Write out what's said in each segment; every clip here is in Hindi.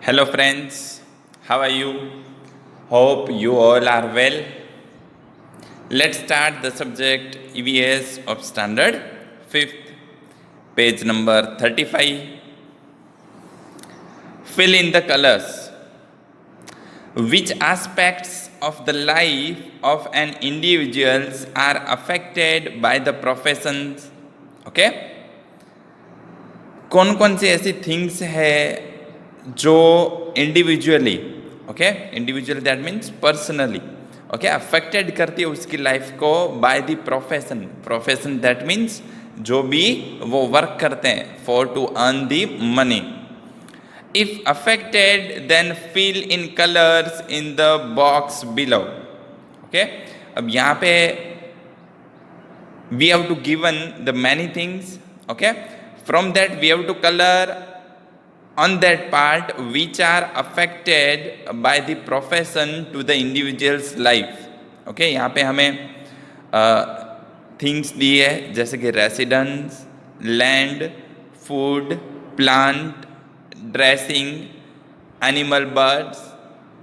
Hello friends, how are you? Hope you all are well. Let's start the subject EVS of Standard 5th, page number 35. Fill in the colors. Which aspects of the life of an individual are affected by the professions? Okay? कौन कौन सी ऐसी थिंग्स है जो individually individual that means personally affected करती है उसकी लाइफ को by the profession that means जो भी वो वर्क करते हैं for to earn the money. If affected then fill in colours in the box below. अब यहाँ पे we have to given the many things. From that we have to color on that part which are affected by the profession to the individual's life. यहाँ पे हमें थिंग्स दी है जैसे कि residence, land, food, plant, dressing, animal, birds,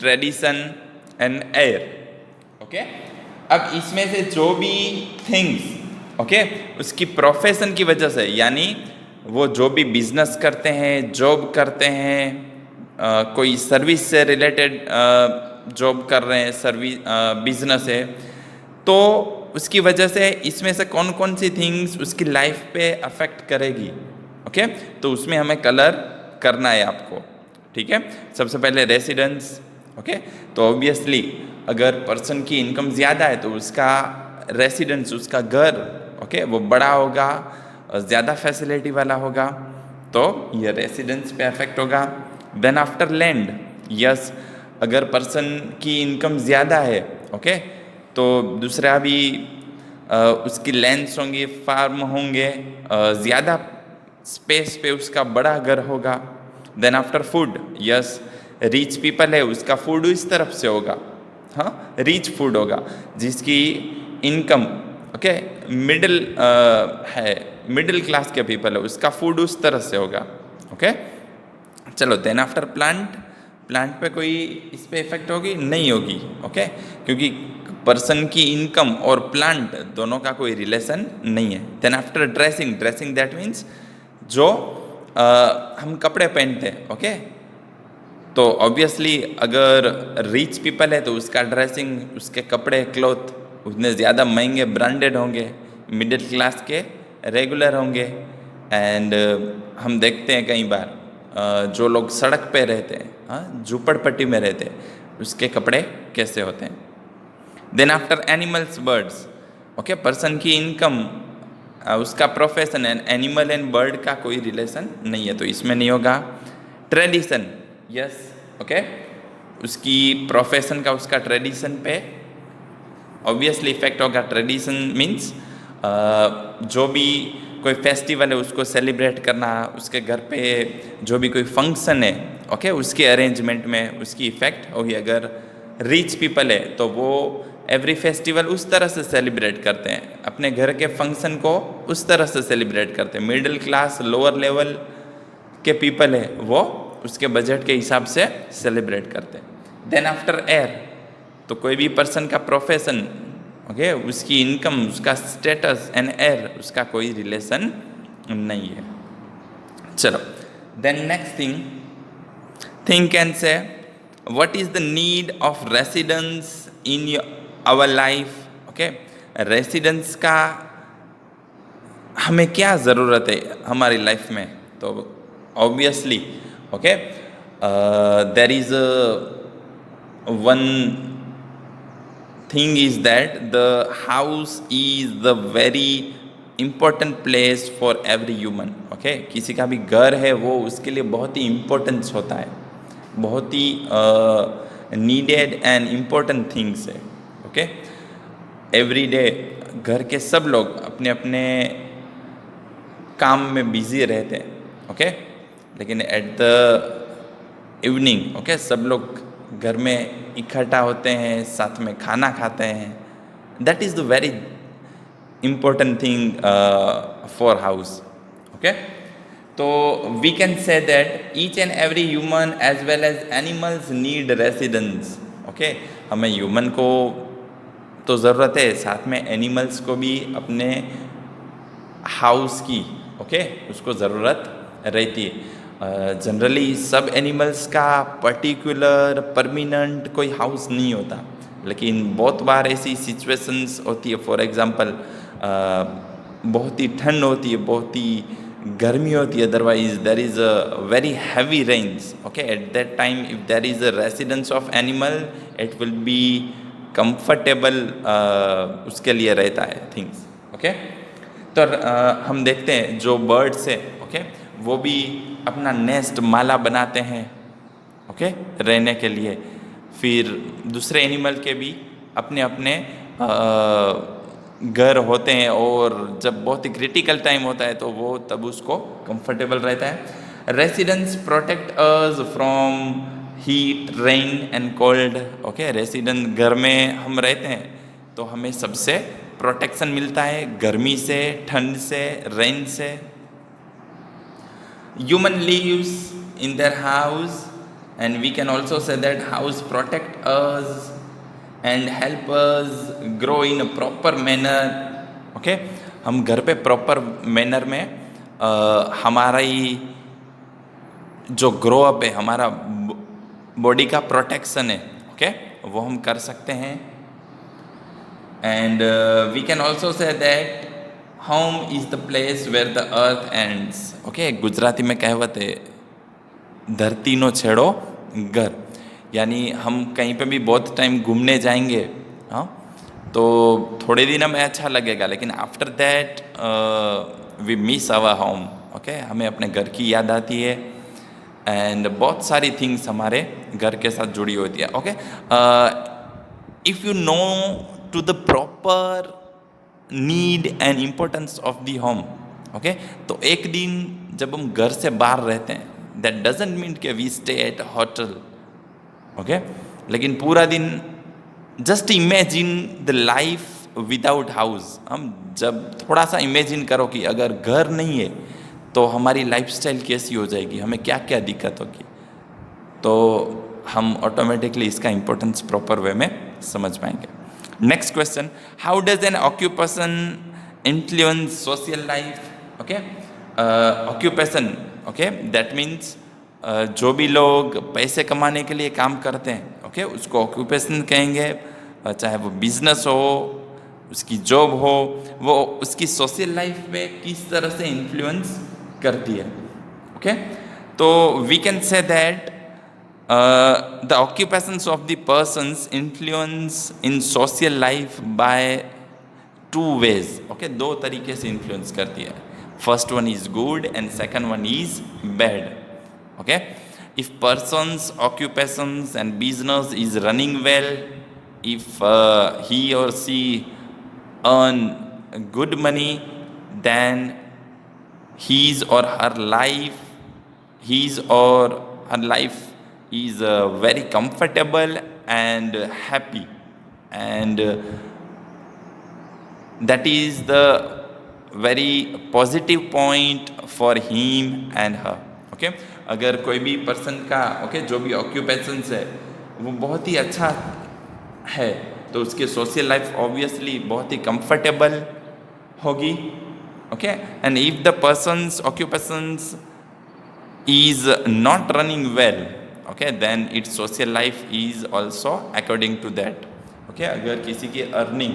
tradition and air. अब इसमें से जो भी थिंग्स उसकी प्रोफेशन की वजह से, यानी वो जो भी बिजनेस करते हैं, जॉब करते हैं, कोई सर्विस से रिलेटेड जॉब कर रहे हैं, सर्विस बिजनेस है, तो उसकी वजह से इसमें से कौन कौन सी थिंग्स उसकी लाइफ पे अफेक्ट करेगी. तो उसमें हमें कलर करना है आपको. ठीक है, सबसे पहले रेसिडेंस. तो ऑब्वियसली अगर पर्सन की इनकम ज़्यादा है तो उसका रेसिडेंस, उसका घर वो बड़ा होगा, ज़्यादा फैसिलिटी वाला होगा, तो ये रेसिडेंस पे अफेक्ट होगा. देन आफ्टर लैंड, यस, अगर पर्सन की इनकम ज़्यादा है तो दूसरा भी उसकी लैंड्स होंगी, फार्म होंगे, ज़्यादा स्पेस पे उसका बड़ा घर होगा. Then after food, yes, rich people है उसका फूड इस तरफ से होगा, रिच फूड होगा. जिसकी इनकम मिडिल है, मिडिल क्लास के पीपल है, उसका फूड उस तरह से होगा. चलो, देन आफ्टर प्लांट पे कोई इस पे इफेक्ट होगी? नहीं होगी. क्योंकि पर्सन की इनकम और प्लांट दोनों का कोई रिलेशन नहीं है. Then after dressing that means जो हम कपड़े पहनते हैं. तो ऑब्वियसली अगर रिच पीपल है तो उसका ड्रेसिंग, उसके कपड़े, क्लॉथ उतने ज़्यादा महंगे ब्रांडेड होंगे. मिडिल क्लास के रेगुलर होंगे. एंड हम देखते हैं कई बार जो लोग सड़क पे रहते हैं, झूपड़पट्टी में रहते हैं, उसके कपड़े कैसे होते हैं. Then after animals, birds. Person की इनकम, उसका प्रोफेशन, एनिमल एंड बर्ड का कोई रिलेशन नहीं है, तो इसमें नहीं होगा. ट्रेडिशन, यस, उसकी प्रोफेशन का, उसका ट्रेडिशन पे ऑब्वियसली इफेक्ट होगा. ट्रेडिशन मीन्स जो भी कोई फेस्टिवल है उसको सेलिब्रेट करना, उसके घर पे जो भी कोई फंक्शन है उसके अरेंजमेंट में उसकी इफ़ेक्ट होगी. अगर रिच पीपल है तो वो एवरी फेस्टिवल उस तरह से सेलिब्रेट करते हैं, अपने घर के फंक्शन को उस तरह से सेलिब्रेट करते हैं. मिडिल क्लास, लोअर लेवल के पीपल है वो उसके बजट के हिसाब से सेलिब्रेट करते हैं. देन आफ्टर एयर, तो कोई भी पर्सन का प्रोफेशन, उसकी इनकम, उसका स्टेटस एंड एयर, उसका कोई रिलेशन नहीं है. चलो, then next think and say what is the need of residence in our life. Residence का हमें क्या ज़रूरत है हमारी लाइफ में. तो obviously there is one thing is that the house is the very important place for every human. किसी का भी घर है वो उसके लिए बहुत ही इम्पोर्टेंस होता है, बहुत he needed and important things है. एवरी डे घर के सब लोग अपने अपने काम में बिजी रहते हैं. लेकिन एट द इवनिंग सब लोग घर में इकट्ठा होते हैं, साथ में खाना खाते हैं. That is the very important thing for house. तो we can say that each and every human as well as animals need residence. Okay, हमें ह्यूमन को तो ज़रूरत है, साथ में एनिमल्स को भी अपने हाउस की उसको ज़रूरत रहती है. जनरली सब एनिमल्स का पर्टिकुलर परमानेंट कोई हाउस नहीं होता, लेकिन बहुत बार ऐसी सिचुएशंस होती है. फॉर एग्जांपल बहुत ही ठंड होती है, बहुत ही गर्मी होती है, otherwise there is a very heavy rains. At that time if there is a residence of animal, it will be comfortable, उसके लिए रहता है थिंग्स. तो हम देखते हैं जो बर्ड्स है वो भी अपना नेस्ट माला बनाते हैं रहने के लिए. फिर दूसरे एनिमल के भी अपने अपने घर होते हैं, और जब बहुत ही क्रिटिकल टाइम होता है तो वो तब उसको कंफर्टेबल रहता है. Residence protect us from heat, rain and cold. Residence घर में हम रहते हैं तो हमें सबसे प्रोटेक्शन मिलता है गर्मी से, ठंड से, रेन से. Human lives in their house, and we can also say that house protect us and help us grow in a proper manner. हम घर पे प्रॉपर मैनर में हमारी जो ग्रो अप है, हमारा बॉडी का प्रोटेक्शन है, वो हम कर सकते हैं. And we can also say that home is the place where the earth ends. Gujarati में कहावत है, धरती नो छेड़ो घर. यानी हम कहीं पे भी बहुत टाइम घूमने जाएंगे, तो थोड़े दिन हमें अच्छा लगेगा, लेकिन after that we miss our home. हमें अपने घर की याद आती है, एंड बहुत सारी थिंग्स हमारे घर के साथ जुड़ी होती है. If you know to the proper need and importance of the home, तो एक दिन जब हम घर से बाहर रहते हैं, दैट डजेंट मीन कि वी स्टे एट होटल. लेकिन पूरा दिन just imagine the life without house. हम जब थोड़ा सा इमेजिन करो कि अगर घर नहीं है तो हमारी लाइफस्टाइल कैसी हो जाएगी, हमें क्या क्या दिक्कत होगी, तो हम ऑटोमेटिकली इसका इम्पोर्टेंस प्रॉपर वे में समझ पाएंगे. Next question, how does N occupation influence social life. Occupation that means जो भी लोग पैसे कमाने के लिए काम करते हैं, उसको ऑक्यूपेशन कहेंगे. चाहे वो बिजनेस हो, उसकी जॉब हो, वो उसकी सोशल लाइफ में किस तरह से इन्फ्लुएंस करती है. तो we can say that the occupations of the persons influence in social life by two ways. दो तरीके से इन्फ्लुएंस करती है. First one is good and second one is bad. If person's occupations and business is running well, if he or she earn good money, then his or her life is very comfortable and happy, and that is the very positive point for him and her. अगर कोई भी पर्सन का जो भी ऑक्यूपेशंस है वो बहुत ही अच्छा है, तो उसकी सोशल लाइफ ऑब्वियसली बहुत ही कंफर्टेबल होगी. And if the persons occupations is not running well, then its social life is also according to that. अगर किसी की अर्निंग,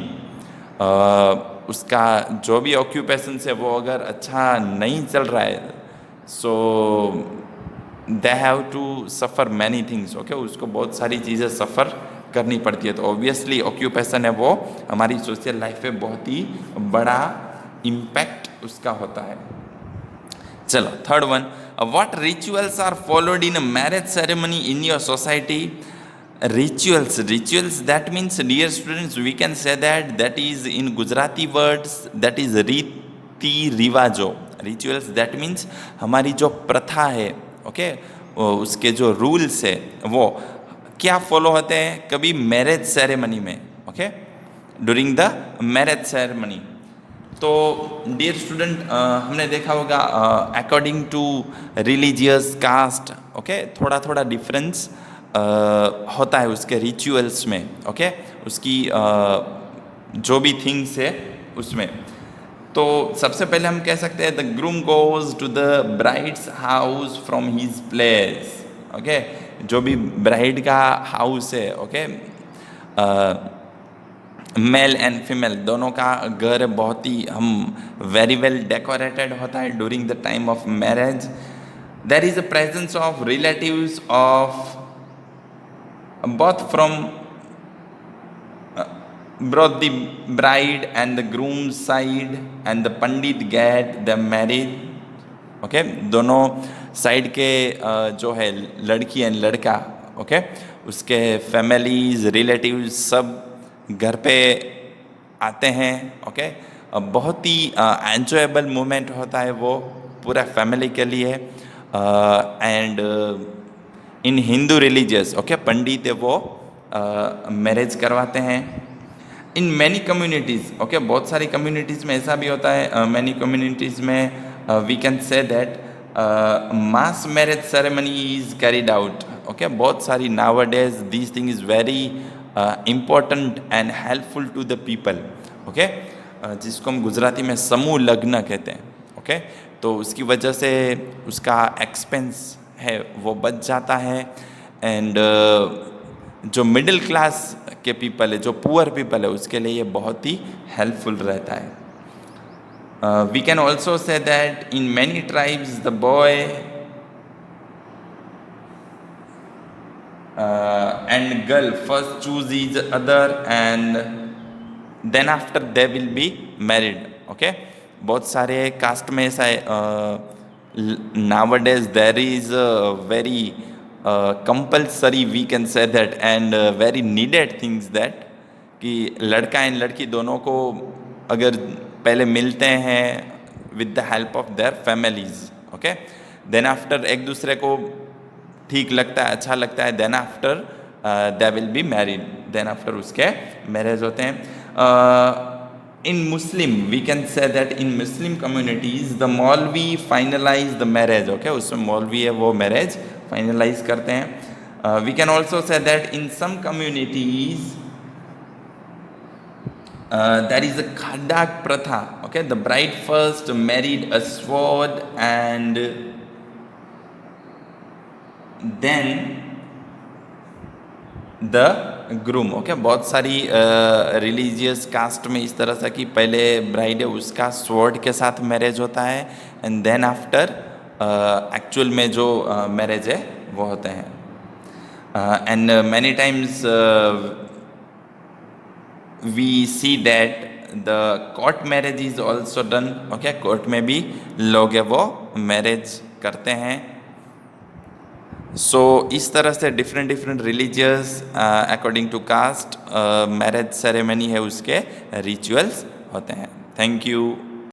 उसका जो भी ऑक्यूपेशन है वो अगर अच्छा नहीं चल रहा है, so they have to suffer many things. उसको बहुत सारी चीज़ें सफ़र करनी पड़ती है. तो ऑब्वियसली ऑक्यूपेशन है वो हमारी सोशल लाइफ पे बहुत ही बड़ा इम्पैक्ट उसका होता है. चलो third one, what rituals are followed in a marriage ceremony in your society. Rituals that means, dear students, we can say that is in Gujarati words, that is रीति रिवाजो. Rituals that means हमारी जो प्रथा है, उसके जो रूल्स है वो क्या फॉलो होते हैं कभी मैरिज सेरेमनी में. ड्यूरिंग द मैरिज सेरेमनी, तो डियर स्टूडेंट, हमने देखा होगा according to religious caste, okay, थोड़ा थोड़ा डिफरेंस होता है उसके रिचुअल्स में, ओके, उसकी जो भी थिंग्स है उसमें। तो सबसे पहले हम कह सकते हैं the groom goes to the bride's house from his place, okay, जो भी ब्राइड का हाउस है, ओके, मेल एंड फीमेल दोनों का घर बहुत ही वेरी वेल डेकोरेटेड होता है during the time of marriage. There is a presence of relatives of both from both the bride and the groom side, and the pandit get the married, okay, दोनों साइड के जो है लड़की एंड लड़का, ओके, उसके फैमिलीज रिलेटिव्स सब घर पे आते हैं, ओके। बहुत ही एंजॉयबल मोमेंट होता है वो पूरा फैमिली के लिए। And in Hindu religious, okay, pandit है वो मैरिज करवाते हैं। इन मैनी कम्युनिटीज़, ओके, बहुत सारी कम्युनिटीज़ में ऐसा भी होता है, मैनी कम्युनिटीज़ में we can say that mass marriage ceremony is carried out, okay. बहुत सारी nowadays this thing is very important and helpful to the people, okay, जिसको हम गुजराती में समूह लग्न कहते हैं, ओके। तो उसकी वजह से उसका एक्सपेंस है वो बच जाता है। एंड जो मिडिल क्लास के पीपल है, जो पुअर पीपल है, उसके लिए ये बहुत ही हेल्पफुल रहता है। We can also say that in many tribes the boy and girl first choose each other and then after they will be married, okay. बहुत सारे कास्ट में ऐसा है, nowadays there is a very compulsory, we can say that, and very needed things that कि लड़का एंड लड़की दोनों को अगर पहले मिलते हैं with the help of their families, okay, then after एक दूसरे को ठीक लगता है, अच्छा लगता है, then after they will be married, then after उसके मैरिज होते हैं। In Muslim, we can say that in Muslim communities, the Maulvi finalize the marriage, okay, उसमें मौलवी है वो marriage finalize करते हैं। We can also say that in some communities there is a khadak pratha, okay, the bride first married a sword and then the groom, okay. बहुत सारी रिलीजियस कास्ट में इस तरह से कि पहले ब्राइड है उसका स्वॉर्ड के साथ मैरिज होता है एंड देन आफ्टर एक्चुअल में जो मैरिज है वो होते हैं। And many times we see that the court marriage is also done, okay, court में भी लोग है वो मैरिज करते हैं। सो इस तरह से different religious according to caste marriage ceremony है उसके रिचुअल्स होते हैं। Thank you.